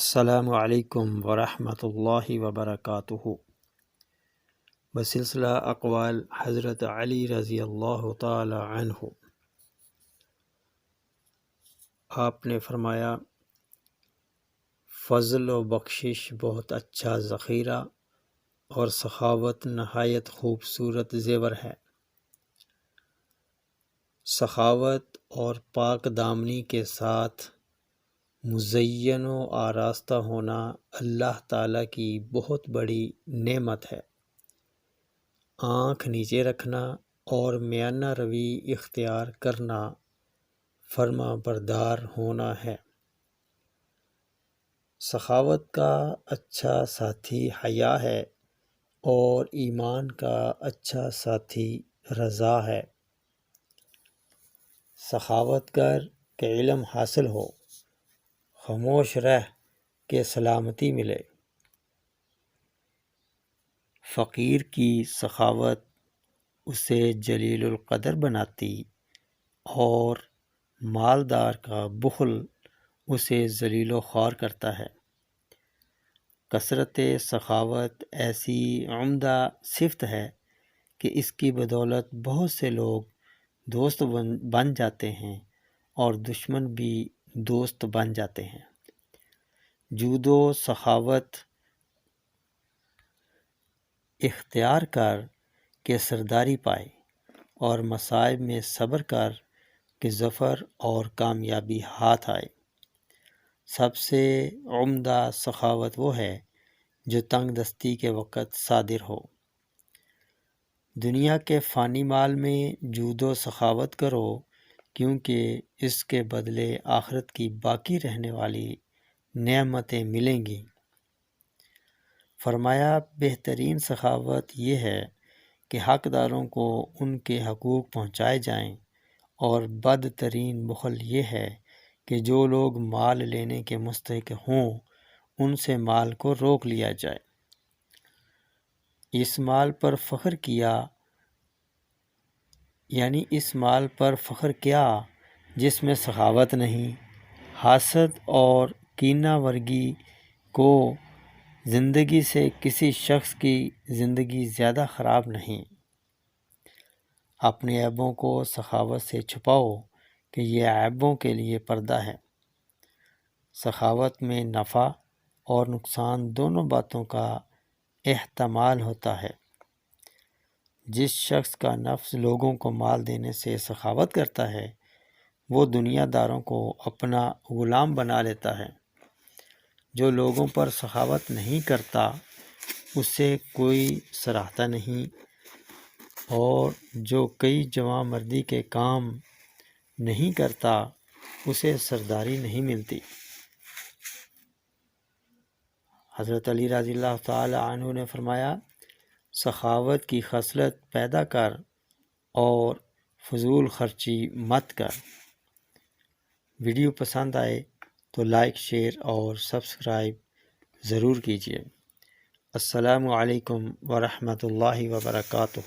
السلام علیکم ورحمۃ اللہ وبرکاتہ۔ بسلسلہ اقوال حضرت علی رضی اللہ تعالی عنہ، آپ نے فرمایا، فضل و بخشش بہت اچھا ذخیرہ اور سخاوت نہایت خوبصورت زیور ہے۔ سخاوت اور پاک دامنی کے ساتھ مزین و آراستہ ہونا اللہ تعالیٰ کی بہت بڑی نعمت ہے۔ آنکھ نیچے رکھنا اور میانہ روی اختیار کرنا فرما بردار ہونا ہے۔ سخاوت کا اچھا ساتھی حیا ہے اور ایمان کا اچھا ساتھی رضا ہے۔ سخاوت کر کہ علم حاصل ہو، خاموش رہ کہ سلامتی ملے۔ فقیر کی سخاوت اسے جلیل القدر بناتی اور مالدار کا بخل اسے ذلیل و خوار کرتا ہے۔ کثرت سخاوت ایسی عمدہ صفت ہے کہ اس کی بدولت بہت سے لوگ دوست بن جاتے ہیں اور دشمن بھی دوست بن جاتے ہیں۔ جود و سخاوت اختیار کر کہ سرداری پائے، اور مصائب میں صبر کر کہ ظفر اور کامیابی ہاتھ آئے۔ سب سے عمدہ سخاوت وہ ہے جو تنگ دستی کے وقت صادر ہو۔ دنیا کے فانی مال میں جود و سخاوت کرو، کیونکہ اس کے بدلے آخرت کی باقی رہنے والی نعمتیں ملیں گی۔ فرمایا، بہترین سخاوت یہ ہے کہ حقداروں کو ان کے حقوق پہنچائے جائیں، اور بدترین بخل یہ ہے کہ جو لوگ مال لینے کے مستحق ہوں ان سے مال کو روک لیا جائے۔ اس مال پر فخر کیا، یعنی اس مال پر فخر کیا جس میں سخاوت نہیں۔ حسد اور کینہ ورگی کو زندگی سے کسی شخص کی زندگی زیادہ خراب نہیں۔ اپنے عیبوں کو سخاوت سے چھپاؤ کہ یہ عیبوں کے لیے پردہ ہے۔ سخاوت میں نفع اور نقصان دونوں باتوں کا احتمال ہوتا ہے۔ جس شخص کا نفس لوگوں کو مال دینے سے سخاوت کرتا ہے، وہ دنیا داروں کو اپنا غلام بنا لیتا ہے۔ جو لوگوں پر سخاوت نہیں کرتا اسے کوئی سراہتا نہیں، اور جو کئی جواں مردی کے کام نہیں کرتا اسے سرداری نہیں ملتی۔ حضرت علی رضی اللہ تعالی عنہ نے فرمایا، سخاوت کی خصلت پیدا کر اور فضول خرچی مت کر۔ ویڈیو پسند آئے تو لائک، شیئر اور سبسکرائب ضرور کیجیے۔ السلام علیکم ورحمۃ اللہ وبرکاتہ۔